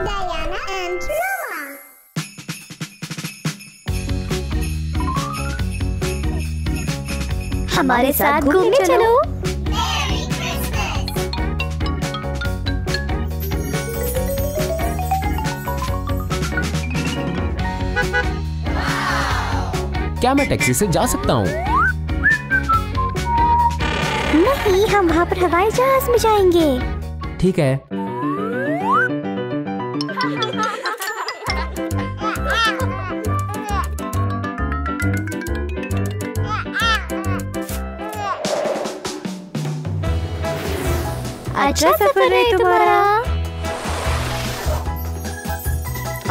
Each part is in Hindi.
Diana and Noah. हमारे साथ घूमने चलो। Merry Christmas! क्या मैं टैक्सी से जा सकता हूँ? नहीं, हम वहाँ पर हवाई जहाज में जाएंगे। ठीक है। अच्छा सफर है तुम्हारा।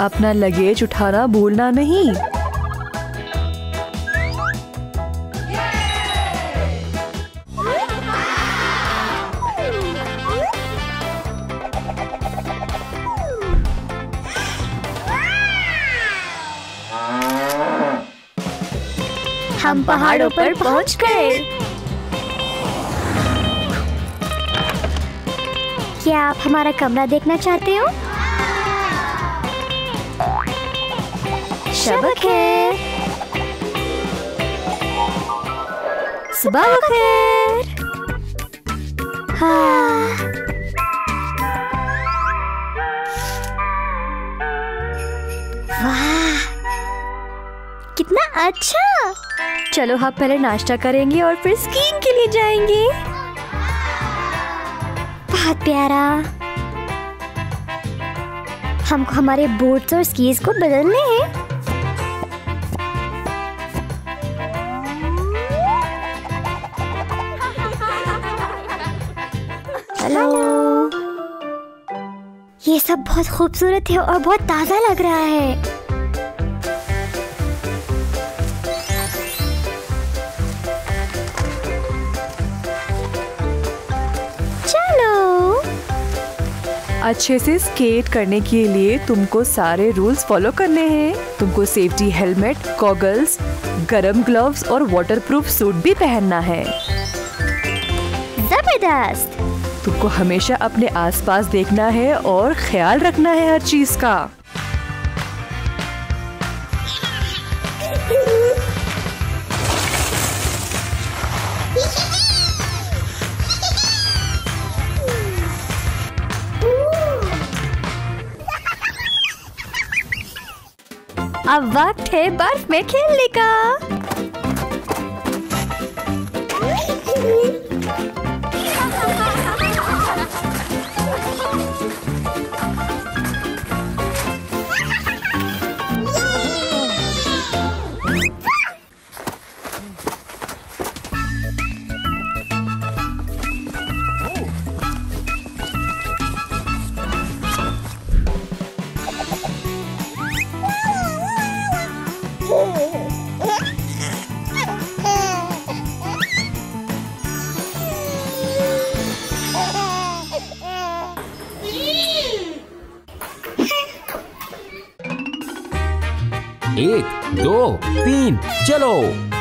अपना लगेज उठाना भूलना नहीं। हम पहाड़ों पर पहुँच गए। क्या आप हमारा कमरा देखना चाहते हो? शब खैर। सुबह खैर। हाँ। वाह, कितना अच्छा। चलो हम पहले नाश्ता करेंगे और फिर स्कीइंग के लिए जाएंगे। बहुत प्यारा। हमको हमारे बूट्स और स्कीज को बदलने हैं। हेलो। ये सब बहुत खूबसूरत है और बहुत ताज़ा लग रहा है। अच्छे से स्केट करने के लिए तुमको सारे रूल्स फॉलो करने हैं। तुमको सेफ्टी हेलमेट, गॉगल्स, गरम ग्लव्स और वाटरप्रूफ सूट भी पहनना है। जबरदस्त। तुमको हमेशा अपने आसपास देखना है और ख्याल रखना है हर चीज का। अब वक्त है बर्फ में खेलने का। एक, दो, तीन, चलो।